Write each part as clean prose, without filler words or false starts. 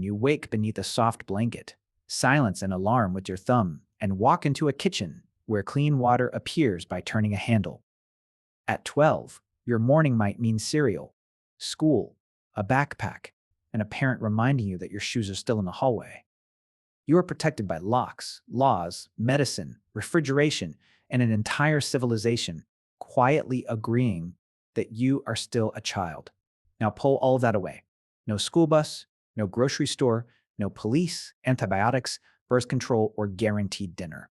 You wake beneath a soft blanket, silence an alarm with your thumb, and walk into a kitchen where clean water appears by turning a handle. At 12, your morning might mean cereal, school, a backpack, and a parent reminding you that your shoes are still in the hallway. You are protected by locks, laws, medicine, refrigeration, and an entire civilization quietly agreeing that you are still a child. Now pull all of that away. No school bus, no grocery store, no police, antibiotics, birth control, or guaranteed dinner.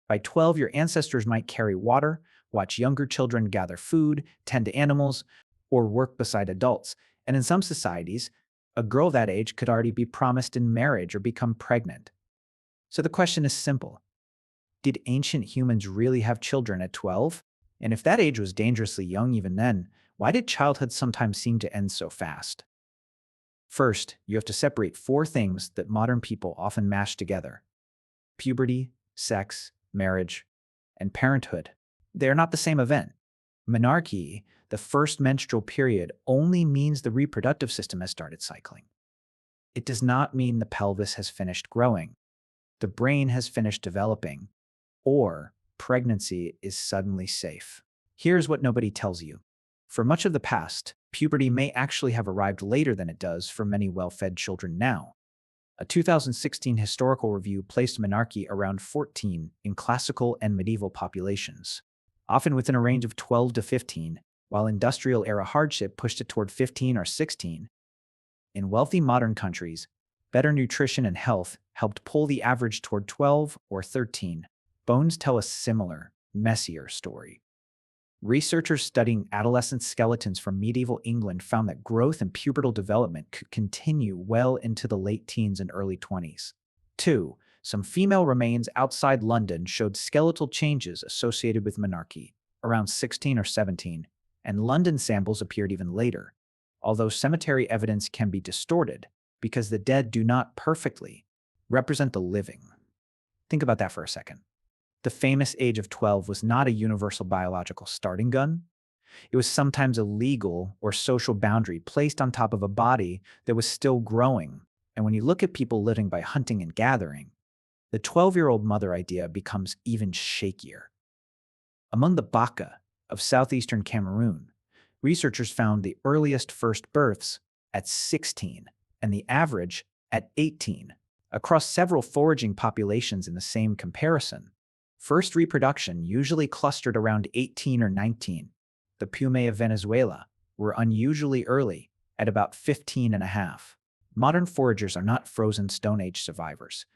By 12, your ancestors might carry water, watch younger children gather food, tend to animals, or work beside adults. And in some societies, a girl that age could already be promised in marriage or become pregnant. So the question is simple. Did ancient humans really have children at 12? And if that age was dangerously young even then, why did childhood sometimes seem to end so fast? First, you have to separate four things that modern people often mash together: puberty, sex, marriage, and parenthood. They are not the same event. Menarche, the first menstrual period, only means the reproductive system has started cycling. It does not mean the pelvis has finished growing, the brain has finished developing, or pregnancy is suddenly safe. Here's what nobody tells you. For much of the past, puberty may actually have arrived later than it does for many well-fed children now. A 2016 historical review placed menarche around 14 in classical and medieval populations, often within a range of 12 to 15, while industrial-era hardship pushed it toward 15 or 16. In wealthy modern countries, better nutrition and health helped pull the average toward 12 or 13. Bones tell a similar, messier story. Researchers studying adolescent skeletons from medieval England found that growth and pubertal development could continue well into the late teens and early 20s. 2. Some female remains outside London showed skeletal changes associated with menarche, around 16 or 17, and London samples appeared even later, although cemetery evidence can be distorted because the dead do not perfectly represent the living. Think about that for a second. The famous age of 12 was not a universal biological starting gun. It was sometimes a legal or social boundary placed on top of a body that was still growing. And when you look at people living by hunting and gathering, the 12-year-old mother idea becomes even shakier. Among the Baka of southeastern Cameroon, researchers found the earliest first births at 16 and the average at 18. Across several foraging populations in the same comparison, first reproduction usually clustered around 18 or 19. The Pume of Venezuela were unusually early, at about 15 and a half. Modern foragers are not frozen Stone Age survivors.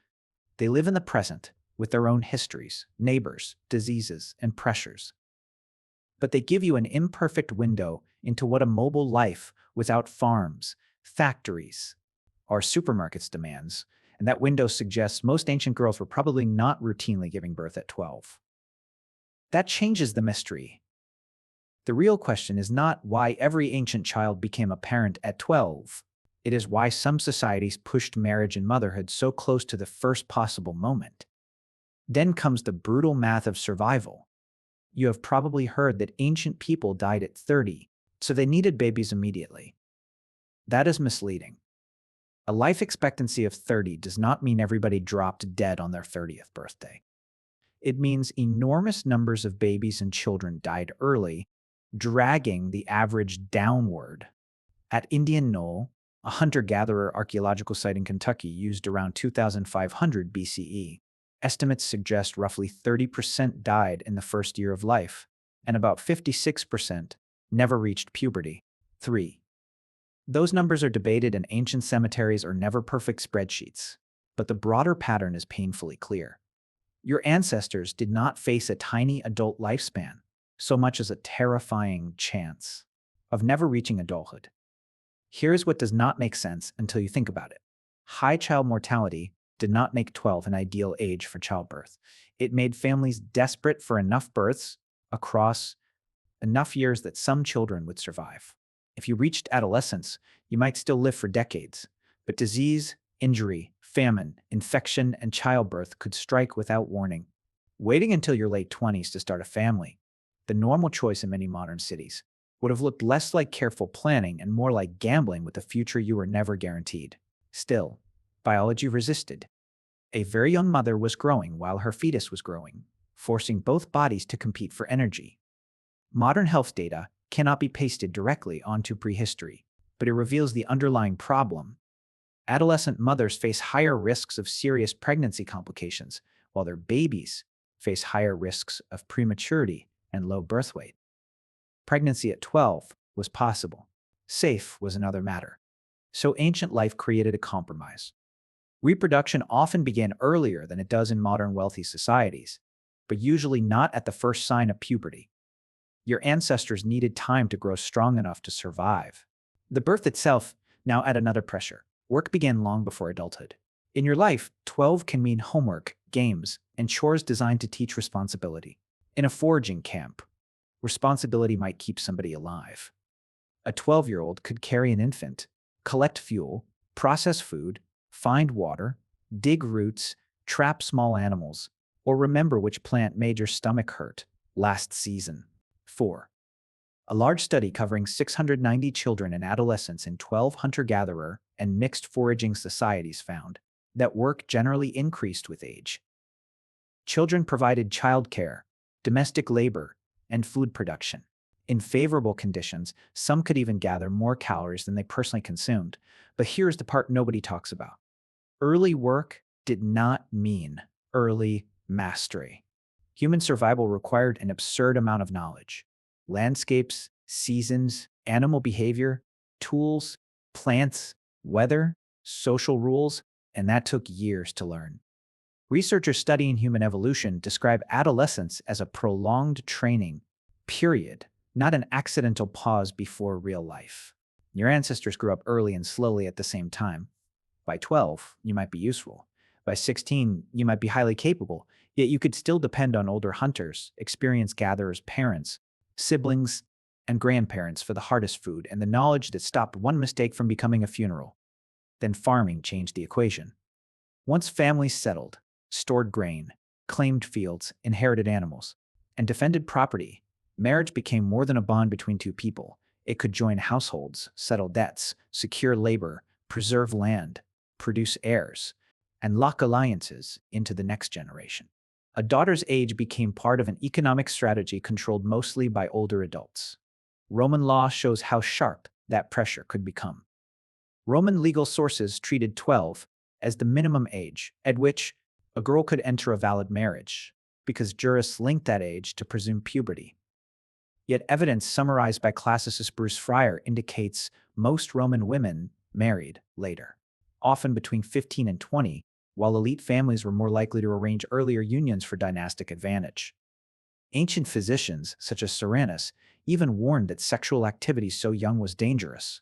They live in the present, with their own histories, neighbors, diseases, and pressures. But they give you an imperfect window into what a mobile life without farms, factories, or supermarkets demands, and that window suggests most ancient girls were probably not routinely giving birth at 12. That changes the mystery. The real question is not why every ancient child became a parent at 12. It is why some societies pushed marriage and motherhood so close to the first possible moment. Then comes the brutal math of survival. You have probably heard that ancient people died at 30, so they needed babies immediately. That is misleading. A life expectancy of 30 does not mean everybody dropped dead on their 30th birthday. It means enormous numbers of babies and children died early, dragging the average downward. At Indian Knoll, a hunter-gatherer archaeological site in Kentucky used around 2500 BCE, estimates suggest roughly 30% died in the first year of life, and about 56% never reached puberty. 3. Those numbers are debated and ancient cemeteries are never perfect spreadsheets, but the broader pattern is painfully clear. Your ancestors did not face a tiny adult lifespan, so much as a terrifying chance of never reaching adulthood. Here's what does not make sense until you think about it. High child mortality did not make 12 an ideal age for childbirth. It made families desperate for enough births across enough years that some children would survive. If you reached adolescence, you might still live for decades, but disease, injury, famine, infection, and childbirth could strike without warning. Waiting until your late 20s to start a family, the normal choice in many modern cities, would have looked less like careful planning and more like gambling with a future you were never guaranteed. Still, Biology resisted. A very young mother was growing while her fetus was growing, forcing both bodies to compete for energy. Modern health data cannot be pasted directly onto prehistory, but it reveals the underlying problem. Adolescent mothers face higher risks of serious pregnancy complications, while their babies face higher risks of prematurity and low birth weight. Pregnancy at 12 was possible. Safe was another matter. So ancient life created a compromise. Reproduction often began earlier than it does in modern wealthy societies, but usually not at the first sign of puberty. Your ancestors needed time to grow strong enough to survive. The birth itself now added another pressure. Work began long before adulthood. In your life, 12 can mean homework, games, and chores designed to teach responsibility. In a foraging camp, responsibility might keep somebody alive. A 12-year-old could carry an infant, collect fuel, process food, find water, dig roots, trap small animals, or remember which plant made your stomach hurt last season. 4. A large study covering 690 children and adolescents in 12 hunter-gatherer and mixed foraging societies found that work generally increased with age. Children provided childcare, domestic labor, and food production. In favorable conditions, some could even gather more calories than they personally consumed. But here's the part nobody talks about. Early work did not mean early mastery. Human survival required an absurd amount of knowledge. Landscapes, seasons, animal behavior, tools, plants, weather, social rules, and that took years to learn. Researchers studying human evolution describe adolescence as a prolonged training period, not an accidental pause before real life. Your ancestors grew up early and slowly at the same time. By 12, you might be useful. By 16, you might be highly capable, yet you could still depend on older hunters, experienced gatherers' parents, siblings, and grandparents for the hardest food and the knowledge that stopped one mistake from becoming a funeral. Then farming changed the equation. Once families settled, stored grain, claimed fields, inherited animals, and defended property, marriage became more than a bond between two people. It could join households, settle debts, secure labor, preserve land, produce heirs, and lock alliances into the next generation. A daughter's age became part of an economic strategy controlled mostly by older adults. Roman law shows how sharp that pressure could become. Roman legal sources treated 12 as the minimum age at which a girl could enter a valid marriage, because jurists linked that age to presumed puberty. Yet evidence summarized by classicist Bruce Fryer indicates most Roman women married later, often between 15 and 20, while elite families were more likely to arrange earlier unions for dynastic advantage. Ancient physicians, such as Cyrannus, even warned that sexual activity so young was dangerous.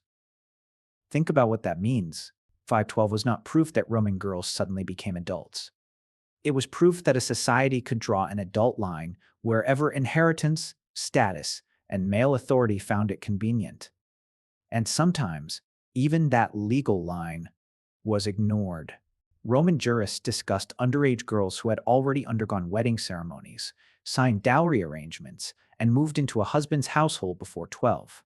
Think about what that means. 512 was not proof that Roman girls suddenly became adults. It was proof that a society could draw an adult line wherever inheritance, status, and male authority found it convenient. And sometimes, even that legal line was ignored. Roman jurists discussed underage girls who had already undergone wedding ceremonies, signed dowry arrangements, and moved into a husband's household before 12.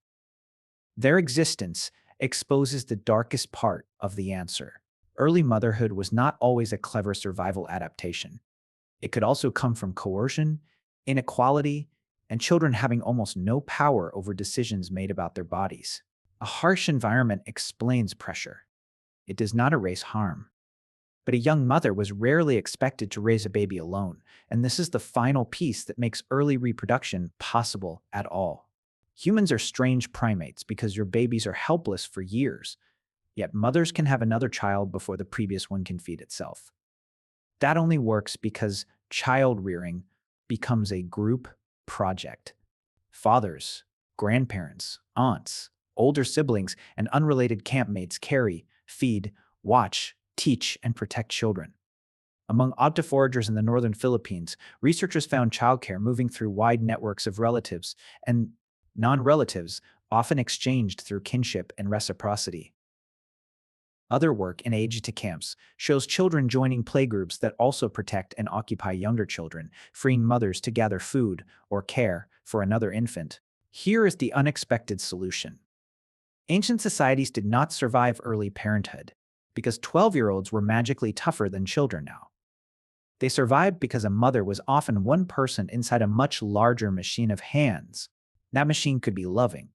Their existence exposes the darkest part of the answer. Early motherhood was not always a clever survival adaptation. It could also come from coercion, inequality, and children having almost no power over decisions made about their bodies. A harsh environment explains pressure. It does not erase harm. But a young mother was rarely expected to raise a baby alone, and this is the final piece that makes early reproduction possible at all. Humans are strange primates because your babies are helpless for years, yet mothers can have another child before the previous one can feed itself. That only works because child rearing becomes a group project. Fathers, grandparents, aunts, older siblings, and unrelated campmates carry, feed, watch, teach, and protect children. Among optoforagers in the northern Philippines, researchers found childcare moving through wide networks of relatives and non-relatives, often exchanged through kinship and reciprocity. Other work in age-to camps shows children joining playgroups that also protect and occupy younger children, freeing mothers to gather food or care for another infant. Here is the unexpected solution. Ancient societies did not survive early parenthood. because 12-year-olds were magically tougher than children now. They survived because a mother was often one person inside a much larger machine of hands. That machine could be loving.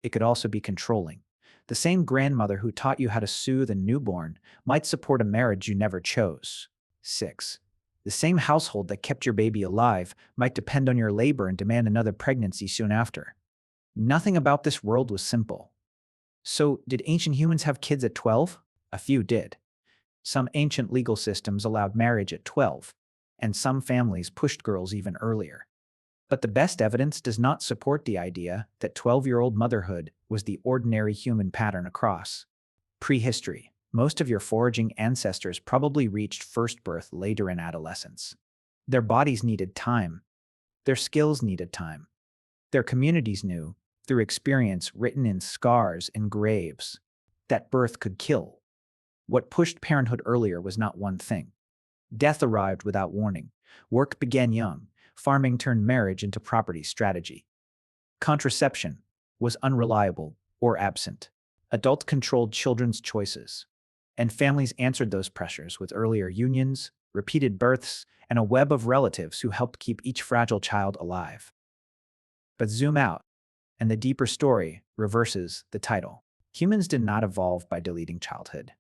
It could also be controlling. The same grandmother who taught you how to soothe a newborn might support a marriage you never chose. 6. The same household that kept your baby alive might depend on your labor and demand another pregnancy soon after. Nothing about this world was simple. So, did ancient humans have kids at 12? A few did. Some ancient legal systems allowed marriage at 12, and some families pushed girls even earlier. But the best evidence does not support the idea that 12-year-old motherhood was the ordinary human pattern across prehistory. Most of your foraging ancestors probably reached first birth later in adolescence. Their bodies needed time. Their skills needed time. Their communities knew, through experience written in scars and graves, that birth could kill. What pushed parenthood earlier was not one thing. Death arrived without warning. Work began young. Farming turned marriage into property strategy. Contraception was unreliable or absent. Adults controlled children's choices. And families answered those pressures with earlier unions, repeated births, and a web of relatives who helped keep each fragile child alive. But zoom out, and the deeper story reverses the title. Humans did not evolve by deleting childhood.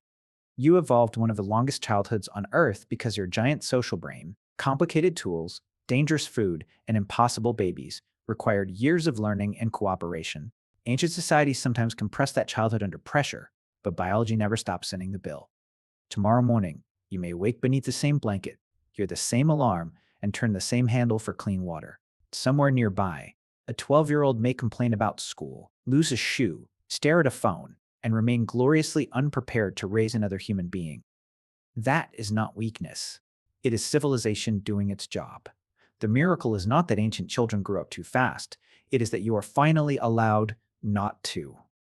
You evolved one of the longest childhoods on Earth because your giant social brain, complicated tools, dangerous food, and impossible babies required years of learning and cooperation. Ancient societies sometimes compressed that childhood under pressure, but biology never stopped sending the bill. Tomorrow morning, you may wake beneath the same blanket, hear the same alarm, and turn the same handle for clean water. Somewhere nearby, a 12-year-old may complain about school, lose a shoe, stare at a phone, and remain gloriously unprepared to raise another human being. That is not weakness. It is civilization doing its job. The miracle is not that ancient children grew up too fast. It is that you are finally allowed not to.